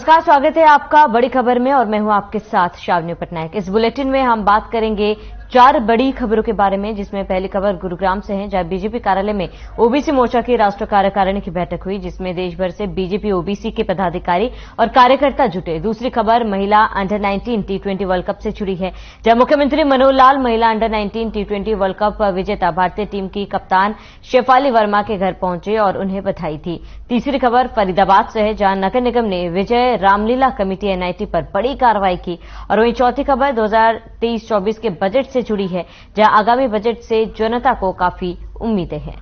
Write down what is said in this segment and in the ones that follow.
नमस्कार, स्वागत है आपका बड़ी खबर में और मैं हूं आपके साथ शावनी पटनायक। इस बुलेटिन में हम बात करेंगे 4 बड़ी खबरों के बारे में, जिसमें पहली खबर गुरुग्राम से है, जहां बीजेपी कार्यालय में ओबीसी मोर्चा की राष्ट्रीय कार्यकारिणी की बैठक हुई, जिसमें देश भर से बीजेपी ओबीसी के पदाधिकारी और कार्यकर्ता जुटे। दूसरी खबर महिला अंडर 19 टी20 वर्ल्ड कप से जुड़ी है, जहां मुख्यमंत्री मनोहर लाल महिला अंडर 19 टी20 वर्ल्ड कप विजेता भारतीय टीम की कप्तान शेफाली वर्मा के घर पहुंचे और उन्हें बधाई दी। तीसरी खबर फरीदाबाद से है, जहां नगर निगम ने विजय रामलीला कमेटी एनआईटी पर बड़ी कार्रवाई की। और वहीं चौथी खबर 2023-24 के बजट से जुड़ी है, जहां आगामी बजट से जनता को काफी उम्मीदें हैं।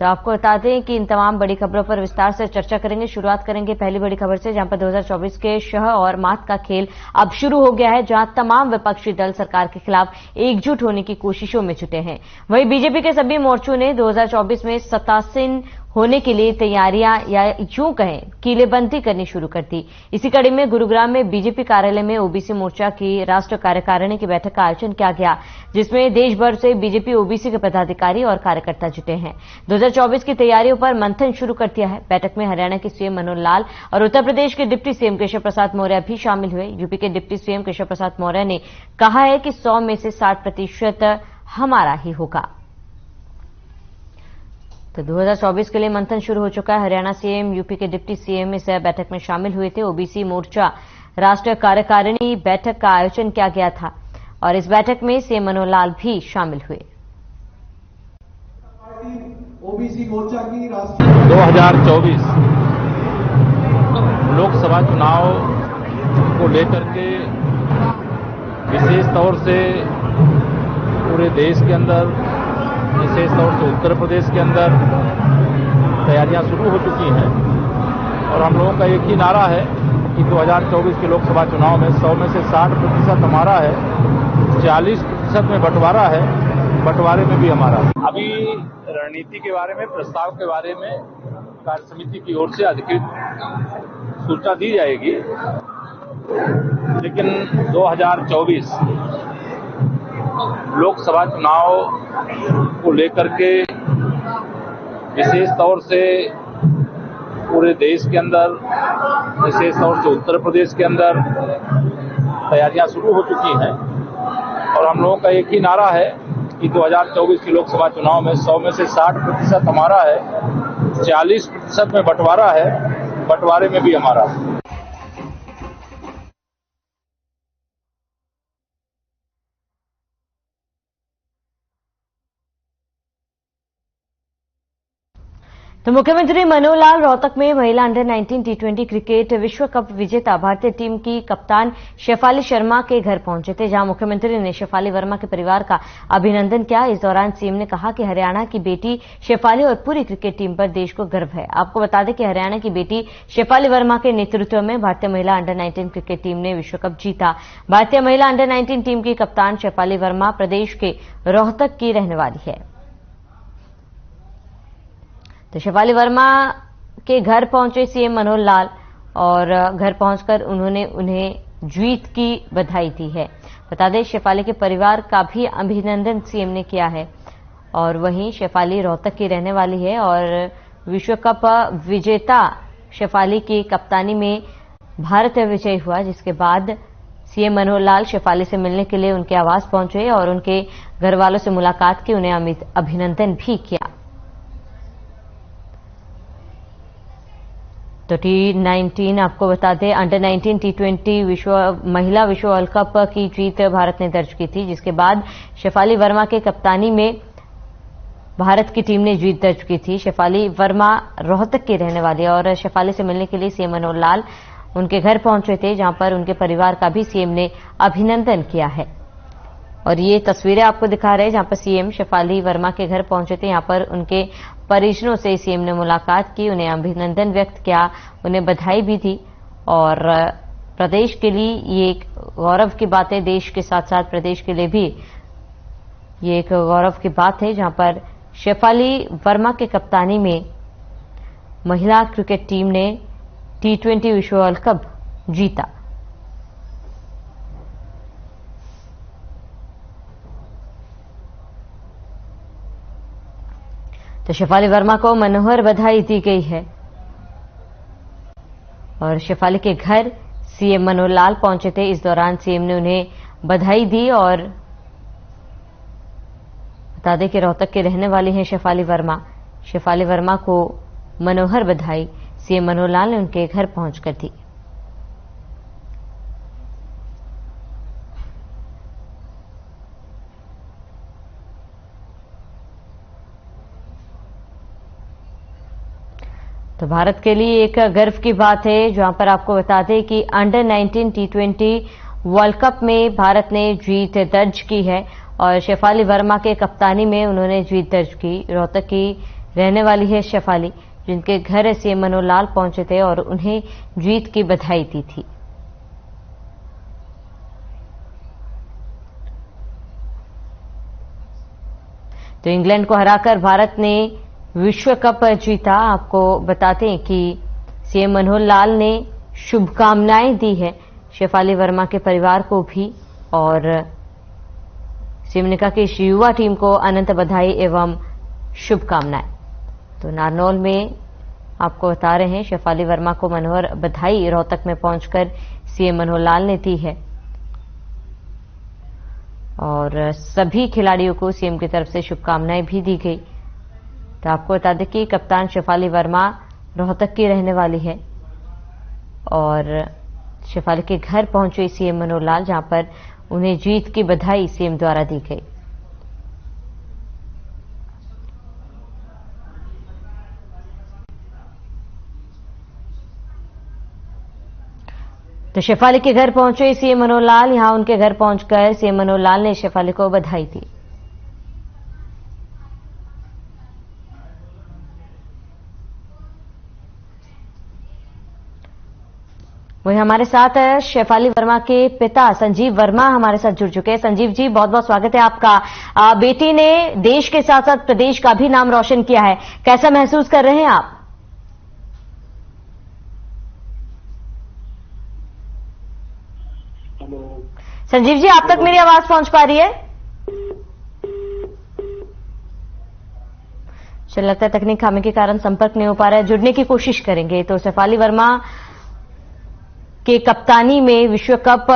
तो आपको बता दें कि इन तमाम बड़ी खबरों पर विस्तार से चर्चा करेंगे। शुरुआत करेंगे पहली बड़ी खबर से, जहां पर 2024 के शह और मात का खेल अब शुरू हो गया है, जहां तमाम विपक्षी दल सरकार के खिलाफ एकजुट होने की कोशिशों में जुटे हैं। वहीं बीजेपी के सभी मोर्चों ने 2024 में सत्तासीन होने के लिए तैयारियां या यूं कहें कीलेबंदी करनी शुरू कर दी। इसी कड़ी में गुरुग्राम में बीजेपी कार्यालय में ओबीसी मोर्चा की राष्ट्रीय कार्यकारिणी की बैठक का आयोजन किया गया, जिसमें देश भर से बीजेपी ओबीसी के पदाधिकारी और कार्यकर्ता जुटे हैं। 2024 की तैयारियों पर मंथन शुरू कर दिया है। बैठक में हरियाणा के सीएम मनोहर लाल और उत्तर प्रदेश के डिप्टी सीएम केशव प्रसाद मौर्य भी शामिल हुए। यूपी के डिप्टी सीएम केशव प्रसाद मौर्य ने कहा है कि 100 में से 60% हमारा ही होगा। तो 2024 के लिए मंथन शुरू हो चुका है। हरियाणा सीएम, यूपी के डिप्टी सीएम इस बैठक में शामिल हुए थे। ओबीसी मोर्चा राष्ट्रीय कार्यकारिणी बैठक का आयोजन किया गया था और इस बैठक में सीएम मनोहर लाल भी शामिल हुए। ओबीसी मोर्चा की 2024 लोकसभा चुनाव को लेकर के विशेष तौर से पूरे देश के अंदर, विशेष तौर से उत्तर प्रदेश के अंदर तैयारियां शुरू हो चुकी हैं और हम लोगों का एक ही नारा है कि 2024 के लोकसभा चुनाव में 100 में से 60% हमारा है, 40% में बंटवारा है, बंटवारे में भी हमारा। अभी रणनीति के बारे में, प्रस्ताव के बारे में कार्य समिति की ओर से अधिकृत सूचना दी जाएगी, लेकिन 2024 लोकसभा चुनाव को लेकर के विशेष तौर से पूरे देश के अंदर, विशेष तौर से उत्तर प्रदेश के अंदर तैयारियां शुरू हो चुकी हैं और हम लोगों का एक ही नारा है कि 2024 के लोकसभा चुनाव में 100 में से 60% हमारा है, 40% में बंटवारा है, बंटवारे में भी हमारा। तो मुख्यमंत्री मनोहर लाल रोहतक में महिला अंडर 19 टी20 क्रिकेट विश्व कप विजेता भारतीय टीम की कप्तान शेफाली शर्मा के घर पहुंचे थे, जहां मुख्यमंत्री ने शेफाली वर्मा के परिवार का अभिनंदन किया। इस दौरान सीएम ने कहा कि हरियाणा की बेटी शेफाली और पूरी क्रिकेट टीम पर देश को गर्व है। आपको बता दें कि हरियाणा की बेटी शेफाली वर्मा के नेतृत्व में भारतीय महिला अंडर 19 क्रिकेट टीम ने विश्व कप जीता। भारतीय महिला अंडर 19 टीम की कप्तान शेफाली वर्मा प्रदेश के रोहतक की रहने वाली है। तो शेफाली वर्मा के घर पहुंचे सीएम मनोहर लाल और घर पहुंचकर उन्होंने उन्हें जीत की बधाई दी है। बता दें, शेफाली के परिवार का भी अभिनंदन सीएम ने किया है और वहीं शेफाली रोहतक की रहने वाली है और विश्व कप विजेता शेफाली की कप्तानी में भारत विजयी हुआ, जिसके बाद सीएम मनोहर लाल शेफाली से मिलने के लिए उनके आवास पहुंचे और उनके घर वालों से मुलाकात की, उन्हें अभिनंदन भी किया। तो T19 आपको बता दें, अंडर 19 टी20 महिला विश्व वर्ल्ड कप की जीत भारत ने दर्ज की थी, जिसके बाद शेफाली वर्मा के कप्तानी में भारत की टीम ने जीत दर्ज की थी। शेफाली वर्मा रोहतक की रहने वाली है और शेफाली से मिलने के लिए सीएम मनोहर लाल उनके घर पहुंचे थे, जहां पर उनके परिवार का भी सीएम ने अभिनंदन किया है। और ये तस्वीरें आपको दिखा रहे हैं जहां पर सीएम शेफाली वर्मा के घर पहुंचे थे। यहां पर उनके परिजनों से सीएम ने मुलाकात की, उन्हें अभिनंदन व्यक्त किया, उन्हें बधाई भी दी और प्रदेश के लिए ये एक गौरव की बात है, देश के साथ साथ प्रदेश के लिए भी ये एक गौरव की बात है, जहां पर शेफाली वर्मा के कप्तानी में महिला क्रिकेट टीम ने T20 विश्व वर्ल्ड कप जीता। तो शेफाली वर्मा को मनोहर बधाई दी गई है। और शेफाली के घर सीएम मनोहर लाल पहुंचे थे। इस दौरान सीएम ने उन्हें बधाई दी और बता दें कि रोहतक के रहने वाली हैं शेफाली वर्मा। शेफाली वर्मा को मनोहर बधाई सीएम मनोहर लाल ने उनके घर पहुंचकर दी। तो भारत के लिए एक गर्व की बात है, जहां पर आपको बता दें कि अंडर 19 T20 वर्ल्ड कप में भारत ने जीत दर्ज की है और शेफाली वर्मा के कप्तानी में उन्होंने जीत दर्ज की। रोहतक की रहने वाली है शेफाली, जिनके घर सीएम मनोहर लाल पहुंचे थे और उन्हें जीत की बधाई दी थी। तो इंग्लैंड को हराकर भारत ने विश्व कप जीता। आपको बताते हैं कि सीएम मनोहर लाल ने शुभकामनाएं दी है शेफाली वर्मा के परिवार को भी और सीएम ने कहा कि इस युवा टीम को अनंत बधाई एवं शुभकामनाएं। तो नारनौल में आपको बता रहे हैं शेफाली वर्मा को मनोहर बधाई रोहतक में पहुंचकर सीएम मनोहर लाल ने दी है और सभी खिलाड़ियों को सीएम की तरफ से शुभकामनाएं भी दी गई। तो आपको बता दें कि कप्तान शेफाली वर्मा रोहतक की रहने वाली है और शेफाली के घर पहुंचे सीएम मनोहर लाल, जहां पर उन्हें जीत की बधाई सीएम द्वारा दी गई। तो शेफाली के घर पहुंचे सीएम मनोहर लाल। यहां उनके घर पहुंचकर सीएम मनोहर लाल ने शेफाली को बधाई दी। वही हमारे साथ शेफाली वर्मा के पिता संजीव वर्मा हमारे साथ जुड़ चुके हैं। संजीव जी, बहुत बहुत स्वागत है आपका। बेटी ने देश के साथ साथ प्रदेश का भी नाम रोशन किया है, कैसा महसूस कर रहे हैं आप? संजीव जी, आप तक मेरी आवाज पहुंच पा रही है? चल लगता है तकनीक खामी के कारण संपर्क नहीं हो पा रहा है, जुड़ने की कोशिश करेंगे। तो शेफाली वर्मा के कप्तानी में विश्व कप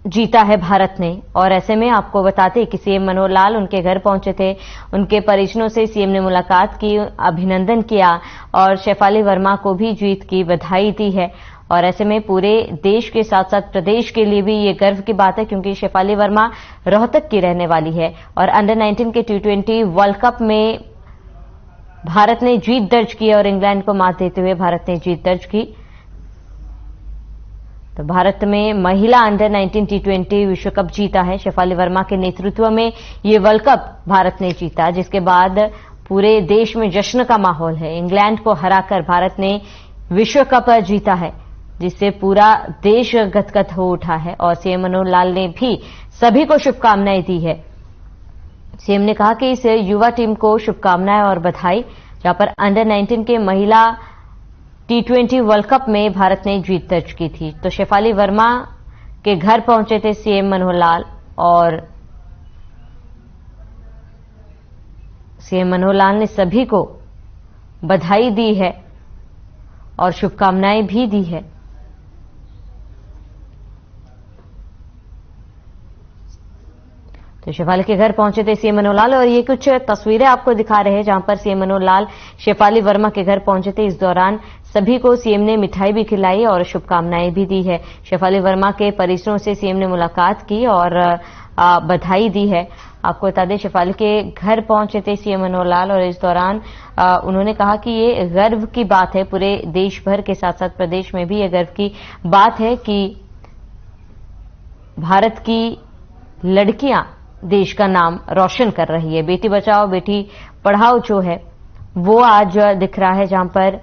जीता है भारत ने और ऐसे में आपको बताते कि सीएम मनोहर लाल उनके घर पहुंचे थे। उनके परिजनों से सीएम ने मुलाकात की, अभिनंदन किया और शेफाली वर्मा को भी जीत की बधाई दी है। और ऐसे में पूरे देश के साथ साथ प्रदेश के लिए भी ये गर्व की बात है, क्योंकि शेफाली वर्मा रोहतक की रहने वाली है और अंडर 19 के T20 वर्ल्ड कप में भारत ने जीत दर्ज की और इंग्लैंड को मात देते हुए भारत ने जीत दर्ज की। तो भारत में महिला अंडर 19 T20 विश्व कप जीता है। शेफाली वर्मा के नेतृत्व में ये वर्ल्ड कप भारत ने जीता, जिसके बाद पूरे देश में जश्न का माहौल है। इंग्लैंड को हराकर भारत ने विश्व कप जीता है, जिससे पूरा देश गदगद हो उठा है और सीएम मनोहर लाल ने भी सभी को शुभकामनाएं दी है। सीएम ने कहा कि इस युवा टीम को शुभकामनाएं और बधाई, जहां पर अंडर 19 के महिला T20 वर्ल्ड कप में भारत ने जीत दर्ज की थी। तो शेफाली वर्मा के घर पहुंचे थे सीएम मनोहर लाल और सीएम मनोहर लाल ने सभी को बधाई दी है और शुभकामनाएं भी दी है। तो शेफाली के घर पहुंचे थे सीएम मनोहर लाल और ये कुछ तस्वीरें आपको दिखा रहे हैं, जहां पर सीएम मनोहर लाल शेफाली वर्मा के घर पहुंचे थे। इस दौरान सभी को सीएम ने मिठाई भी खिलाई और शुभकामनाएं भी दी है। शेफाली वर्मा के परिजनों से सीएम ने मुलाकात की और बधाई दी है। आपको बता दें शेफाली के घर पहुंचे थे सीएम मनोहर लाल और इस दौरान उन्होंने कहा कि ये गर्व की बात है, पूरे देश भर के साथ साथ प्रदेश में भी ये गर्व की बात है कि भारत की लड़कियां देश का नाम रोशन कर रही है। बेटी बचाओ बेटी पढ़ाओ जो है वो आज दिख रहा है, जहां पर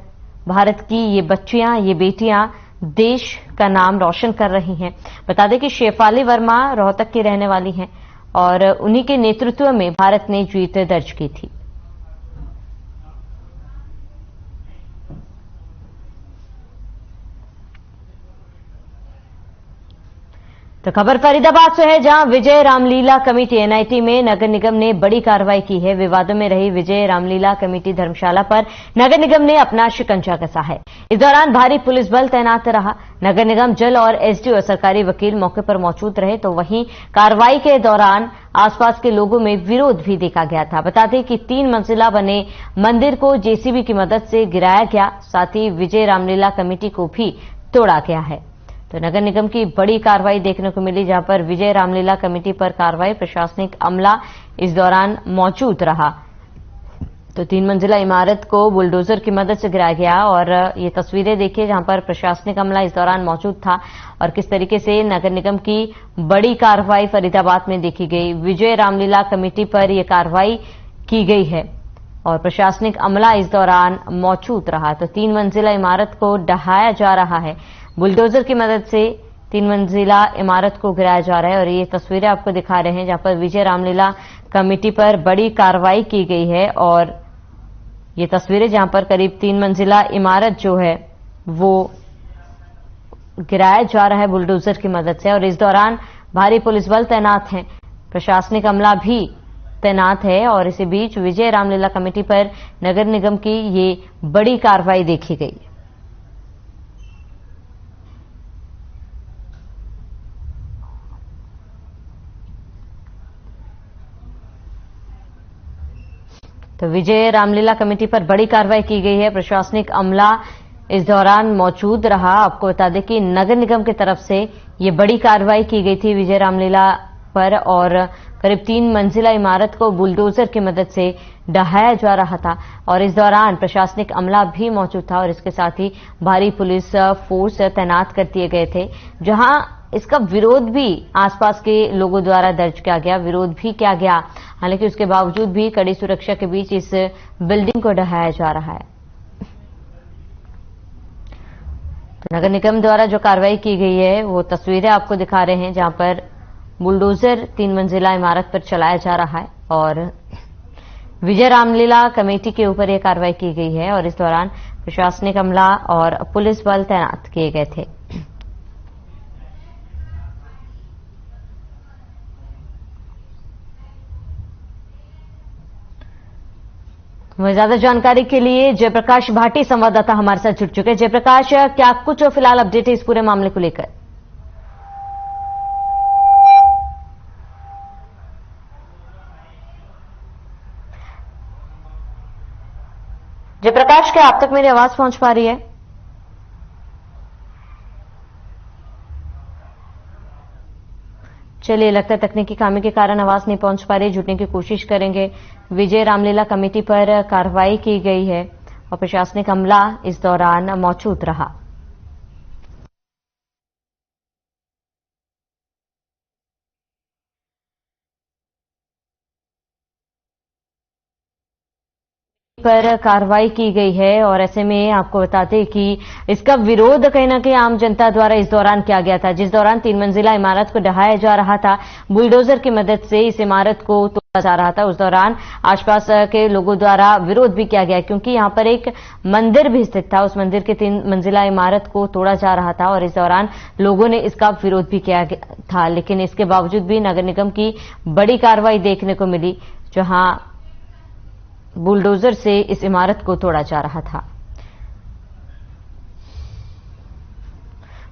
भारत की ये बच्चियां, ये बेटियां देश का नाम रोशन कर रही हैं। बता दें कि शेफाली वर्मा रोहतक की रहने वाली हैं और उन्हीं के नेतृत्व में भारत ने जीत दर्ज की थी। तो खबर फरीदाबाद से है, जहां विजय रामलीला कमेटी एनआईटी में नगर निगम ने बड़ी कार्रवाई की है। विवादों में रही विजय रामलीला कमेटी धर्मशाला पर नगर निगम ने अपना शिकंजा कसा है। इस दौरान भारी पुलिस बल तैनात रहा। नगर निगम जल और एसडीओ और सरकारी वकील मौके पर मौजूद रहे। तो वहीं कार्रवाई के दौरान आसपास के लोगों में विरोध भी देखा गया था। बता दें कि 3 मंजिला बने मंदिर को जेसीबी की मदद से गिराया गया, साथ ही विजय रामलीला कमेटी को भी तोड़ा गया है। तो नगर निगम की बड़ी कार्रवाई देखने को मिली, जहां पर विजय रामलीला कमेटी पर कार्रवाई, प्रशासनिक अमला इस दौरान मौजूद रहा। तो 3 मंजिला इमारत को बुलडोजर की मदद से गिराया गया और ये तस्वीरें देखिए जहां पर प्रशासनिक अमला इस दौरान मौजूद था और किस तरीके से नगर निगम की बड़ी कार्रवाई फरीदाबाद में देखी गई। विजय रामलीला कमेटी पर यह कार्रवाई की गई है और प्रशासनिक अमला इस दौरान मौजूद रहा। तो 3 मंजिला इमारत को ढहाया जा रहा है, बुलडोजर की मदद से 3 मंजिला इमारत को गिराया जा रहा है और ये तस्वीरें आपको दिखा रहे हैं जहां पर विजय रामलीला कमेटी पर बड़ी कार्रवाई की गई है। और ये तस्वीरें जहां पर करीब 3 मंजिला इमारत जो है वो गिराया जा रहा है बुलडोजर की मदद से और इस दौरान भारी पुलिस बल तैनात है, प्रशासनिक अमला भी तैनात है और इसी बीच विजय रामलीला कमेटी पर नगर निगम की ये बड़ी कार्रवाई देखी गई। तो विजय रामलीला कमेटी पर बड़ी कार्रवाई की गई है, प्रशासनिक अमला इस दौरान मौजूद रहा। आपको बता दें कि नगर निगम की तरफ से ये बड़ी कार्रवाई की गई थी विजय रामलीला पर और करीब 3 मंजिला इमारत को बुलडोजर की मदद से ढहाया जा रहा था और इस दौरान प्रशासनिक अमला भी मौजूद था और इसके साथ ही भारी पुलिस फोर्स तैनात कर दिए गए थे, जहां इसका विरोध भी आसपास के लोगों द्वारा दर्ज किया गया, विरोध भी किया गया। हालांकि उसके बावजूद भी कड़ी सुरक्षा के बीच इस बिल्डिंग को ढहाया जा रहा है। तो नगर निगम द्वारा जो कार्रवाई की गई है वो तस्वीरें आपको दिखा रहे हैं, जहां पर बुलडोजर 3 मंजिला इमारत पर चलाया जा रहा है और विजय रामलीला कमेटी के ऊपर यह कार्रवाई की गई है और इस दौरान प्रशासनिक अमला और पुलिस बल तैनात किए गए थे। ज्यादा जानकारी के लिए जयप्रकाश भाटी संवाददाता हमारे साथ जुड़ चुके हैं। जयप्रकाश, क्या कुछ फिलहाल अपडेट है इस पूरे मामले को लेकर? जयप्रकाश, क्या आप तक मेरी आवाज पहुंच पा रही है? चलिए, लगता है तकनीकी खामी के कारण आवाज नहीं पहुंच पा रही, जुटने की कोशिश करेंगे। विजय रामलीला कमेटी पर कार्रवाई की गई है और प्रशासनिक अमला इस दौरान मौजूद रहा। पर कार्रवाई की गई है और ऐसे में आपको बताते कि इसका विरोध कहीं ना कहीं आम जनता द्वारा इस दौरान किया गया था, जिस दौरान 3 मंजिला इमारत को ढहाया जा रहा था, बुलडोजर की मदद से इस इमारत को तोड़ा जा रहा था। उस दौरान आसपास के लोगों द्वारा विरोध भी किया गया क्योंकि यहां पर एक मंदिर भी स्थित था। उस मंदिर के 3 मंजिला इमारत को तोड़ा जा रहा था और इस दौरान लोगों ने इसका विरोध भी किया था, लेकिन इसके बावजूद भी नगर निगम की बड़ी कार्रवाई देखने को मिली, जहां बुलडोजर से इस इमारत को तोड़ा जा रहा था।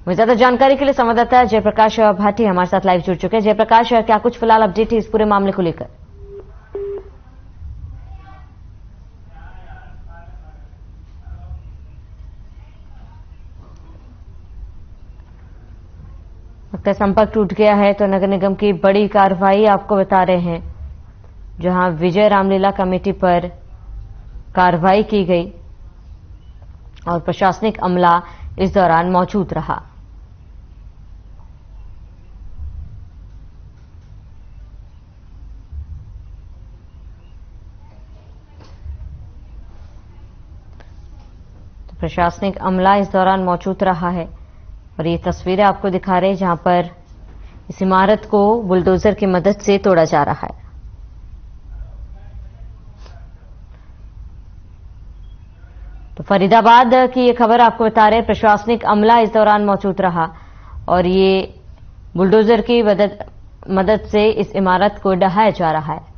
ज्यादा जानकारी के लिए संवाददाता जयप्रकाश भाटी हमारे साथ लाइव जुड़ चुके हैं। जयप्रकाश, क्या कुछ फिलहाल अपडेट है इस पूरे मामले को लेकर? लगता है संपर्क टूट गया है। तो नगर निगम की बड़ी कार्रवाई आपको बता रहे हैं, जहां विजय रामलीला कमेटी पर कार्रवाई की गई और प्रशासनिक अमला इस दौरान मौजूद रहा। तो प्रशासनिक अमला इस दौरान मौजूद रहा है और ये तस्वीरें आपको दिखा रहे हैं जहां पर इस इमारत को बुलडोजर की मदद से तोड़ा जा रहा है। तो फरीदाबाद की ये खबर आपको बता रहे हैं, प्रशासनिक अमला इस दौरान मौजूद रहा और ये बुलडोजर की मदद से इस इमारत को ढहाया जा रहा है।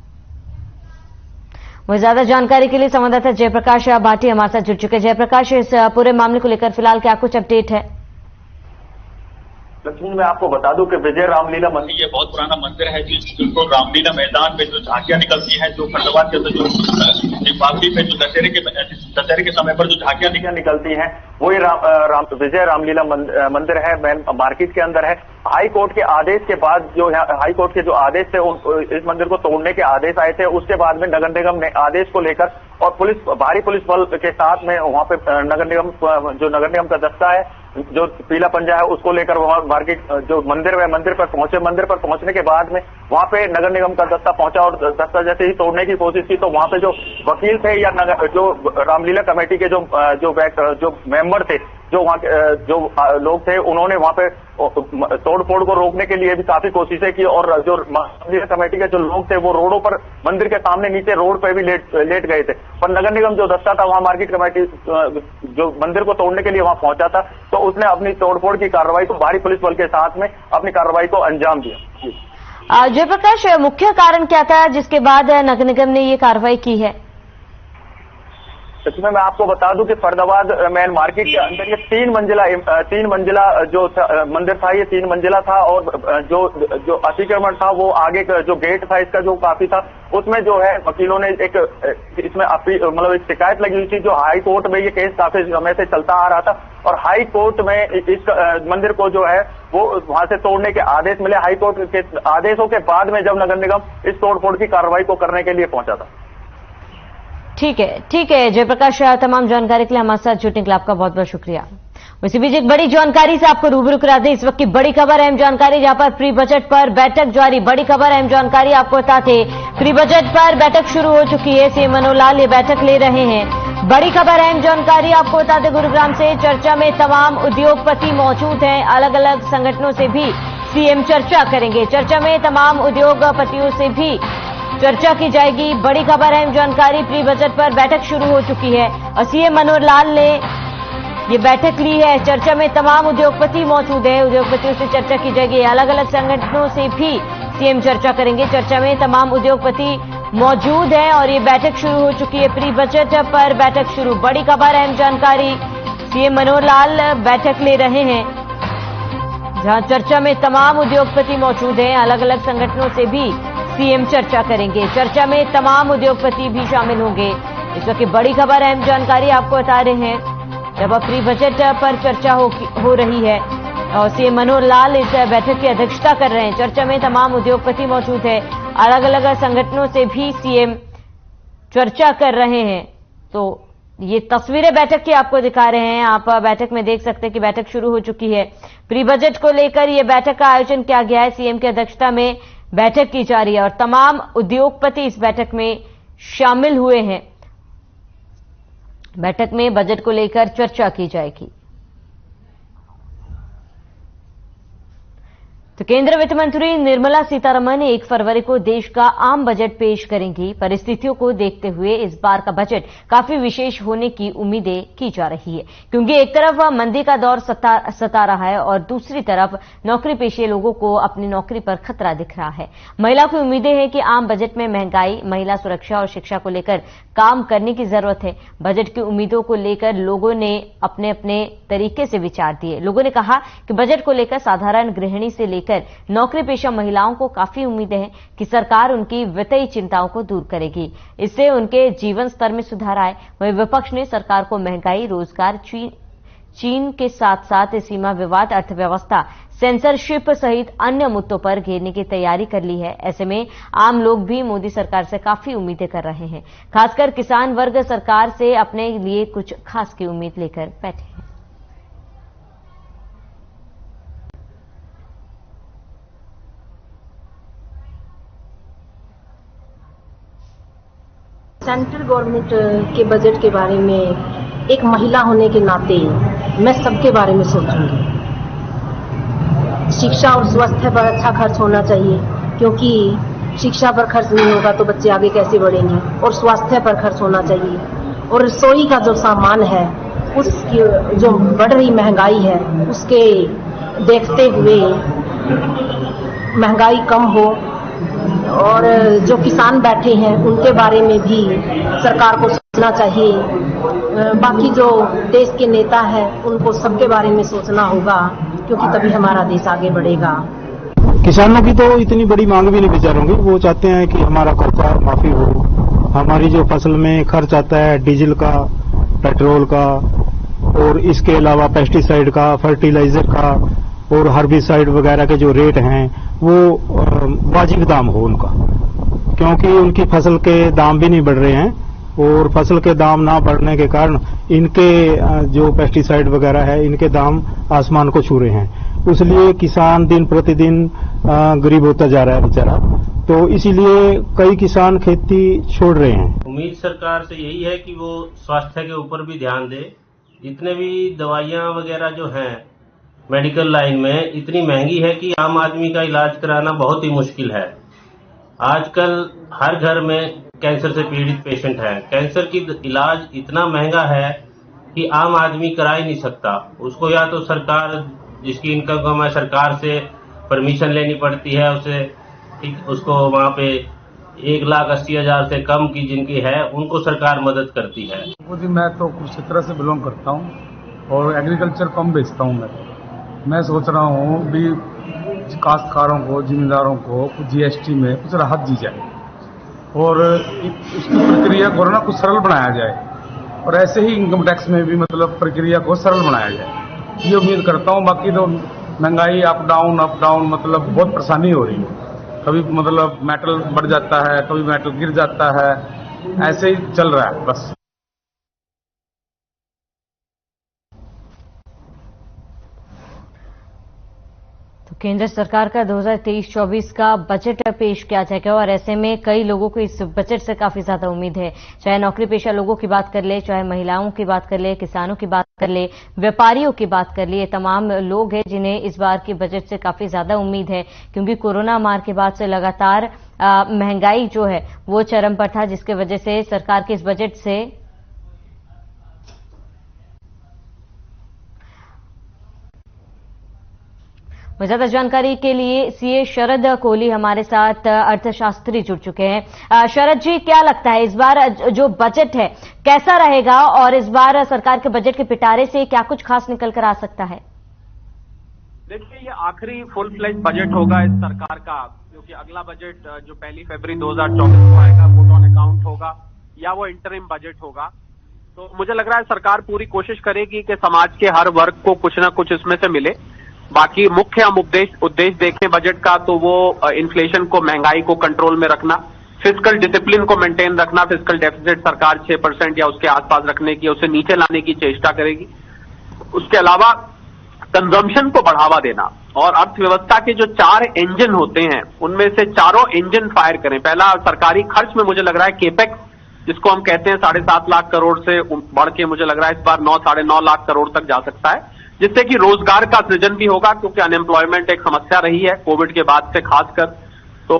वह ज्यादा जानकारी के लिए संवाददाता जयप्रकाश भाटी हमारे साथ जुड़ चुके। जयप्रकाश, इस पूरे मामले को लेकर फिलहाल क्या कुछ अपडेट है? लक्ष्मी, मैं आपको बता दूं कि विजय रामलीला मंदिर ये बहुत पुराना मंदिर है जिसको रामलीला मैदान में जो झांकियां निकलती हैं, जो खंडवात के अंदर जो दीपावली पे जो दशहरे के समय पर जो झांकियां निकलती हैं, वो ये विजय रामलीला मंदिर है, मेन मार्केट के अंदर है। हाई कोर्ट के आदेश के बाद जो हाई कोर्ट के जो आदेश थे इस मंदिर को तोड़ने के आदेश आए थे, उसके बाद में नगर निगम ने आदेश को लेकर और भारी पुलिस बल के साथ में वहां पे नगर निगम का दस्ता है जो पीला पंजा है उसको लेकर वहां मार्केट जो मंदिर पर पहुंचे। मंदिर पर पहुंचने के बाद में वहां पे नगर निगम का दस्ता पहुंचा और दस्ता जैसे ही तोड़ने की कोशिश की तो वहां पे जो वकील थे या जो रामलीला कमेटी के जो मेंबर थे, जो वहां जो लोग थे, उन्होंने वहां पे तोड़फोड़ को रोकने के लिए भी काफी कोशिशें की और जो रामलीला कमेटी के जो लोग थे वो रोडों पर मंदिर के सामने नीचे रोड पे भी लेट गए थे। पर नगर निगम जो दस्ता था वहां मार्केट कमेटी जो मंदिर को तोड़ने के लिए वहां पहुंचा था तो उसने अपनी तोड़फोड़ की कार्रवाई को भारी पुलिस बल के साथ में अपनी कार्रवाई को अंजाम दिया। जयप्रकाश, मुख्य कारण क्या था जिसके बाद नगर निगम ने ये कार्रवाई की है? इसमें मैं आपको बता दूं कि फरीदाबाद मेन मार्केट के अंदर ये तीन मंजिला जो मंदिर था, ये 3 मंजिला था और जो अतिक्रमण था वो आगे का जो गेट था इसका जो काफी था, उसमें जो है वकीलों ने इसमें एक शिकायत लगी हुई थी। जो हाई कोर्ट में ये केस काफी समय से चलता आ रहा था और हाई कोर्ट में इस मंदिर को जो है वो वहां से तोड़ने के आदेश मिले। हाई कोर्ट के आदेशों के बाद में जब नगर निगम इस तोड़फोड़ की कार्रवाई को करने के लिए पहुंचा था। ठीक है जयप्रकाश, तमाम जानकारी के लिए हमारे साथ जुड़ने के लिए आपका बहुत बहुत शुक्रिया। इसी बीच एक बड़ी जानकारी से आपको रूबरू करा दें। इस वक्त की बड़ी खबर, अहम जानकारी, जहां पर प्री बजट पर बैठक जारी। बड़ी खबर, अहम जानकारी आपको बताते, प्री बजट पर बैठक शुरू हो चुकी है। सीएम मनोहर लाल ये बैठक ले रहे हैं। बड़ी खबर, अहम जानकारी आपको बताते गुरुग्राम से। चर्चा में तमाम उद्योगपति मौजूद हैं। अलग अलग संगठनों से भी सीएम चर्चा करेंगे। चर्चा में तमाम उद्योगपतियों से भी चर्चा की जाएगी। बड़ी खबर, अहम जानकारी, प्री बजट पर बैठक शुरू हो चुकी है और सीएम मनोहर लाल ने ये बैठक ली है। चर्चा में तमाम उद्योगपति मौजूद हैं। उद्योगपतियों से चर्चा की जाएगी। अलग अलग संगठनों से भी सीएम चर्चा करेंगे। चर्चा में तमाम उद्योगपति मौजूद हैं और ये बैठक शुरू हो चुकी है। प्री बजट पर बैठक शुरू। बड़ी खबर, अहम जानकारी, सीएम मनोहर लाल बैठक ले रहे हैं जहां चर्चा में तमाम उद्योगपति मौजूद हैं। अलग अलग संगठनों से भी सीएम चर्चा करेंगे। चर्चा में तमाम उद्योगपति भी शामिल होंगे। इस वक्त बड़ी खबर, अहम जानकारी आपको बता रहे हैं जब प्री बजट पर चर्चा हो रही है और सीएम मनोहर लाल इस बैठक की अध्यक्षता कर रहे हैं। चर्चा में तमाम उद्योगपति मौजूद है। अलग अलग संगठनों से भी सीएम चर्चा कर रहे हैं। तो ये तस्वीरें बैठक की आपको दिखा रहे हैं। आप बैठक में देख सकते हैं कि बैठक शुरू हो चुकी है। प्री बजट को लेकर यह बैठक का आयोजन किया गया है। सीएम की अध्यक्षता में बैठक की जा रही है और तमाम उद्योगपति इस बैठक में शामिल हुए हैं। बैठक में बजट को लेकर चर्चा की जाएगी। तो केंद्रीय वित्त मंत्री निर्मला सीतारमण 1 फरवरी को देश का आम बजट पेश करेंगी। परिस्थितियों को देखते हुए इस बार का बजट काफी विशेष होने की उम्मीदें की जा रही है, क्योंकि एक तरफ मंदी का दौर सता रहा है और दूसरी तरफ नौकरी पेशे लोगों को अपनी नौकरी पर खतरा दिख रहा है। महिला की उम्मीदें हैं कि आम बजट में महंगाई, महिला सुरक्षा और शिक्षा को लेकर काम करने की जरूरत है। बजट की उम्मीदों को लेकर लोगों ने अपने अपने तरीके से विचार दिए। लोगों ने कहा कि बजट को लेकर साधारण गृहिणी से लेकर नौकरी पेशा महिलाओं को काफी उम्मीदें हैं कि सरकार उनकी वित्तीय चिंताओं को दूर करेगी, इससे उनके जीवन स्तर में सुधार आए। वहीं विपक्ष ने सरकार को महंगाई, रोजगार, चीन के साथ साथ सीमा विवाद, अर्थव्यवस्था, सेंसरशिप सहित अन्य मुद्दों पर घेरने की तैयारी कर ली है। ऐसे में आम लोग भी मोदी सरकार से काफी उम्मीदें कर रहे हैं। खासकर किसान वर्ग सरकार से अपने लिए कुछ खास की उम्मीद लेकर बैठे हैं। सेंट्रल गवर्नमेंट के बजट के बारे में एक महिला होने के नाते मैं सबके बारे में सोचूंगी। शिक्षा और स्वास्थ्य पर अच्छा खर्च होना चाहिए, क्योंकि शिक्षा पर खर्च नहीं होगा तो बच्चे आगे कैसे बढ़ेंगे, और स्वास्थ्य पर खर्च होना चाहिए। और रसोई का जो सामान है, उसकी जो बढ़ रही महंगाई है, उसके देखते हुए महंगाई कम हो और जो किसान बैठे हैं उनके बारे में भी सरकार को सोचना चाहिए। बाकी जो देश के नेता हैं उनको सबके बारे में सोचना होगा, क्योंकि तभी हमारा देश आगे बढ़ेगा। किसानों की तो इतनी बड़ी मांग भी नहीं बेचारों की, वो चाहते हैं कि हमारा खर्चा माफी हो, हमारी जो फसल में खर्च आता है डीजल का, पेट्रोल का और इसके अलावा पेस्टिसाइड का, फर्टिलाइजर का और हर्बिसाइड वगैरह के जो रेट हैं वो वाजिब दाम हो उनका, क्योंकि उनकी फसल के दाम भी नहीं बढ़ रहे हैं और फसल के दाम ना बढ़ने के कारण इनके जो पेस्टिसाइड वगैरह है इनके दाम आसमान को छू रहे हैं। इसलिए किसान दिन प्रतिदिन गरीब होता जा रहा है बेचारा, तो इसीलिए कई किसान खेती छोड़ रहे हैं। उम्मीद सरकार से यही है कि वो स्वास्थ्य के ऊपर भी ध्यान दे। जितने भी दवाइयां वगैरह जो हैं मेडिकल लाइन में इतनी महंगी है कि आम आदमी का इलाज कराना बहुत ही मुश्किल है। आजकल हर घर में कैंसर से पीड़ित पेशेंट हैं। कैंसर की इलाज इतना महंगा है कि आम आदमी करा ही नहीं सकता। उसको या तो सरकार, जिसकी इनकम कम है, सरकार से परमिशन लेनी पड़ती है उसे, उसको वहाँ पे 1,80,000 से कम की जिनकी है उनको सरकार मदद करती है। जी मैं तो कुरुक्षेत्र से बिलोंग करता हूँ और एग्रीकल्चर पंप बेचता हूँ। मैं सोच रहा हूँ भी काश्तकारों को, जिम्मेदारों को कुछ जीएसटी में कुछ राहत दी जाए और उसकी प्रक्रिया को ना कुछ सरल बनाया जाए और ऐसे ही इनकम टैक्स में भी मतलब प्रक्रिया को सरल बनाया जाए, ये उम्मीद करता हूँ। बाकी तो महंगाई अप डाउन मतलब बहुत परेशानी हो रही है। कभी मतलब मेटल बढ़ जाता है, कभी मेटल गिर जाता है, ऐसे ही चल रहा है बस। तो केंद्र सरकार का 2023-24 का बजट पेश किया जाएगा और ऐसे में कई लोगों को इस बजट से काफी ज्यादा उम्मीद है। चाहे नौकरी पेशा लोगों की बात कर ले, चाहे महिलाओं की बात कर ले, किसानों की बात कर ले, व्यापारियों की बात कर ले, ये तमाम लोग हैं जिन्हें इस बार के बजट से काफी ज्यादा उम्मीद है, क्योंकि कोरोना मार के बाद से लगातार महंगाई जो है वो चरम पर था, जिसकी वजह से सरकार के इस बजट से ज्यादा जानकारी के लिए सीए शरद कोहली हमारे साथ अर्थशास्त्री जुड़ चुके हैं। शरद जी, क्या लगता है इस बार जो बजट है कैसा रहेगा और इस बार सरकार के बजट के पिटारे से क्या कुछ खास निकल कर आ सकता है? देखिए, ये आखिरी फुल फ्लेज बजट होगा इस सरकार का, क्योंकि अगला बजट जो 1 फरवरी 2024 को आएगा वो ऑन अकाउंट होगा या वो इंटरिम बजट होगा। तो मुझे लग रहा है सरकार पूरी कोशिश करेगी कि समाज के हर वर्ग को कुछ ना कुछ इसमें से मिले। बाकी मुख्य हम उद्देश्य देखें बजट का तो वो इन्फ्लेशन को, महंगाई को कंट्रोल में रखना, फिस्कल डिसिप्लिन को मेंटेन रखना। फिस्कल डेफिसिट सरकार 6% या उसके आसपास रखने की, उसे नीचे लाने की चेष्टा करेगी। उसके अलावा कंजम्पशन को बढ़ावा देना और अर्थव्यवस्था के जो 4 इंजन होते हैं उनमें से चारों इंजन फायर करें। पहला, सरकारी खर्च में मुझे लग रहा है केपेक्स, जिसको हम कहते हैं 7.5 लाख करोड़ से बढ़ के मुझे लग रहा है इस बार 9-9.5 लाख करोड़ तक जा सकता है, जिससे कि रोजगार का सृजन भी होगा, क्योंकि अनएम्प्लॉयमेंट एक समस्या रही है कोविड के बाद से खासकर। तो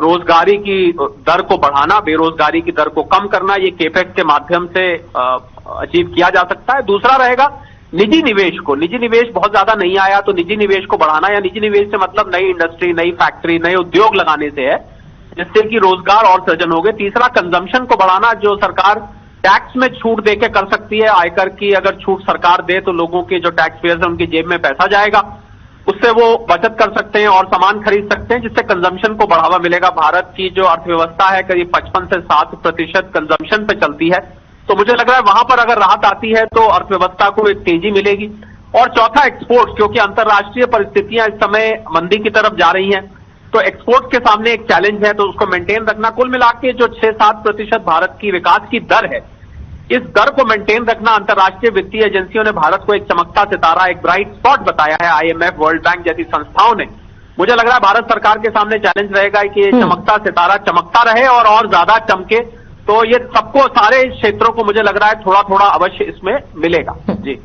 रोजगारी की दर को बढ़ाना, बेरोजगारी की दर को कम करना, ये केपेक्स के माध्यम से अचीव किया जा सकता है। दूसरा रहेगा निजी निवेश को। निजी निवेश बहुत ज्यादा नहीं आया, तो निजी निवेश को बढ़ाना, या निजी निवेश से मतलब नई इंडस्ट्री, नई फैक्ट्री, नए उद्योग लगाने से है, जिससे कि रोजगार और सृजन हो गए। तीसरा, कंजम्पशन को बढ़ाना, जो सरकार टैक्स में छूट देके कर सकती है। आयकर की अगर छूट सरकार दे तो लोगों के जो टैक्स पेयर्स हैं उनकी जेब में पैसा जाएगा, उससे वो बचत कर सकते हैं और सामान खरीद सकते हैं, जिससे कंजम्पशन को बढ़ावा मिलेगा। भारत की जो अर्थव्यवस्था है करीब 55 से 7% कंजम्पशन पे चलती है, तो मुझे लग रहा है वहां पर अगर राहत आती है तो अर्थव्यवस्था को एक तेजी मिलेगी। और चौथा, एक्सपोर्ट, क्योंकि अंतर्राष्ट्रीय परिस्थितियां इस समय मंदी की तरफ जा रही हैं, तो एक्सपोर्ट के सामने एक चैलेंज है, तो उसको मेंटेन रखना। कुल मिला के जो 6-7% भारत की विकास की दर है, इस दर को मेंटेन रखना। अंतर्राष्ट्रीय वित्तीय एजेंसियों ने भारत को एक चमकता सितारा, एक ब्राइट स्पॉट बताया है। IMF, वर्ल्ड बैंक जैसी संस्थाओं ने। मुझे लग रहा है भारत सरकार के सामने चैलेंज रहेगा कि चमकता सितारा चमकता रहे और ज्यादा चमके। तो ये सबको, सारे क्षेत्रों को मुझे लग रहा है थोड़ा थोड़ा अवश्य इसमें मिलेगा। जी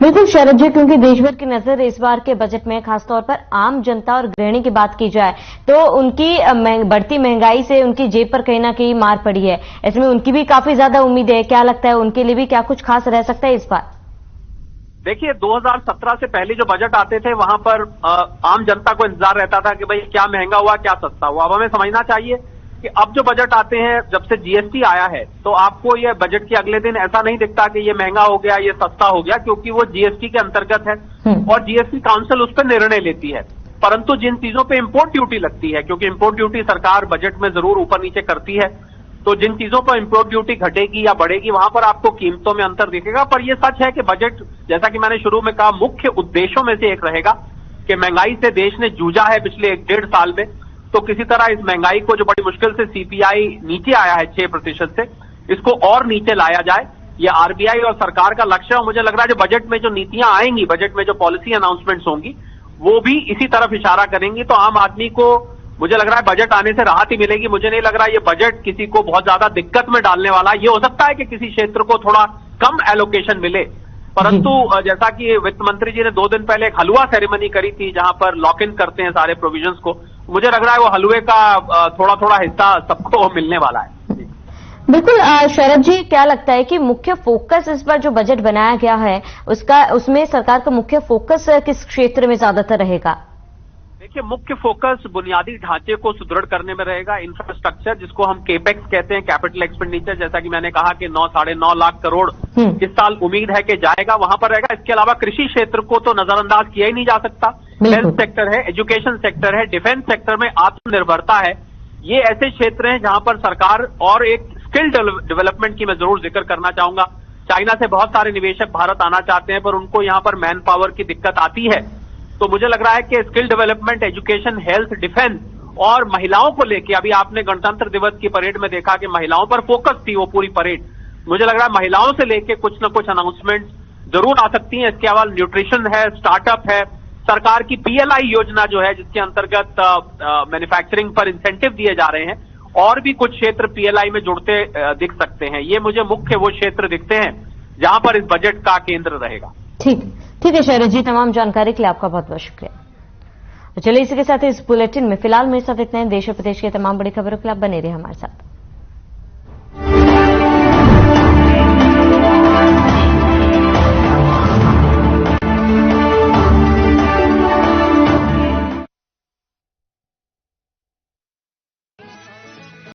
बिल्कुल शरद जी, क्योंकि देश भर की नजर इस बार के बजट में खासतौर पर आम जनता और गृहिणी की बात की जाए तो उनकी बढ़ती महंगाई से उनकी जेब पर कहीं ना कहीं मार पड़ी है। ऐसे में उनकी भी काफी ज्यादा उम्मीद है। क्या लगता है उनके लिए भी क्या कुछ खास रह सकता है इस बार? देखिए 2017 से पहले जो बजट आते थे वहां पर आम जनता को इंतजार रहता था कि भाई क्या महंगा हुआ क्या सस्ता हुआ। अब हमें समझना चाहिए कि अब जो बजट आते हैं, जब से जीएसटी आया है तो आपको ये बजट के अगले दिन ऐसा नहीं दिखता कि ये महंगा हो गया, ये सस्ता हो गया, क्योंकि वो जीएसटी के अंतर्गत है और जीएसटी काउंसिल उस पर निर्णय लेती है। परंतु जिन चीजों पे इंपोर्ट ड्यूटी लगती है, क्योंकि इंपोर्ट ड्यूटी सरकार बजट में जरूर ऊपर नीचे करती है, तो जिन चीजों पर इंपोर्ट ड्यूटी घटेगी या बढ़ेगी वहां पर आपको कीमतों में अंतर दिखेगा। पर यह सच है कि बजट, जैसा कि मैंने शुरू में कहा, मुख्य उद्देश्यों में से एक रहेगा कि महंगाई से देश ने जूझा है पिछले 1-1.5 साल में, तो किसी तरह इस महंगाई को, जो बड़ी मुश्किल से सीपीआई नीचे आया है 6% से, इसको और नीचे लाया जाए। ये आरबीआई और सरकार का लक्ष्य है। और मुझे लग रहा है जो बजट में जो नीतियां आएंगी, बजट में जो पॉलिसी अनाउंसमेंट्स होंगी, वो भी इसी तरफ इशारा करेंगी। तो आम आदमी को, मुझे लग रहा है, बजट आने से राहत ही मिलेगी। मुझे नहीं लग रहा ये बजट किसी को बहुत ज्यादा दिक्कत में डालने वाला। ये हो सकता है कि किसी क्षेत्र को थोड़ा कम एलोकेशन मिले, परंतु जैसा कि वित्त मंत्री जी ने 2 दिन पहले एक हलवा सेरेमनी करी थी जहां पर लॉक इन करते हैं सारे प्रोविजंस को, मुझे लग रहा है वो हलवे का थोड़ा थोड़ा हिस्सा सबको मिलने वाला है। बिल्कुल। शरद जी, क्या लगता है कि मुख्य फोकस इस बार जो बजट बनाया गया है उसमें सरकार का मुख्य फोकस किस क्षेत्र में ज्यादातर रहेगा? देखिए, मुख्य फोकस बुनियादी ढांचे को सुदृढ़ करने में रहेगा। इंफ्रास्ट्रक्चर, जिसको हम केपेक्स कहते हैं, कैपिटल एक्सपेंडिचर, जैसा कि मैंने कहा कि 9-9.5 लाख करोड़ इस साल उम्मीद है कि जाएगा, वहां पर रहेगा। इसके अलावा कृषि क्षेत्र को तो नजरअंदाज किया ही नहीं जा सकता। हेल्थ सेक्टर है, एजुकेशन सेक्टर है, डिफेंस सेक्टर में आत्मनिर्भरता है। ये ऐसे क्षेत्र हैं जहां पर सरकार, और एक स्किल डेवलपमेंट की मैं जरूर जिक्र करना चाहूंगा। चाइना से बहुत सारे निवेशक भारत आना चाहते हैं, पर उनको यहां पर मैन पावर की दिक्कत आती है। तो मुझे लग रहा है कि skill development, education, health, defence और महिलाओं को लेके, अभी आपने गणतंत्र दिवस की परेड में देखा कि महिलाओं पर फोकस थी वो पूरी परेड। मुझे लग रहा है महिलाओं से लेके कुछ न कुछ अनाउंसमेंट जरूर आ सकती हैं। इसके अलावा न्यूट्रिशन है, स्टार्टअप है, सरकार की पीएलआई योजना जो है, जिसके अंतर्गत मैन्युफैक्चरिंग पर इंसेंटिव दिए जा रहे हैं, और भी कुछ क्षेत्र पीएलआई में जुड़ते दिख सकते हैं। ये मुझे मुख्य वो क्षेत्र दिखते हैं जहां पर इस बजट का केंद्र रहेगा। ठीक है शरद जी, तमाम जानकारी के लिए आपका बहुत बहुत शुक्रिया। तो चलिए, इसी के साथ इस बुलेटिन में फिलहाल मेरे साथ इतने हैं। देश और प्रदेश के तमाम बड़ी खबरों के लिए आप बने रहिए हमारे साथ।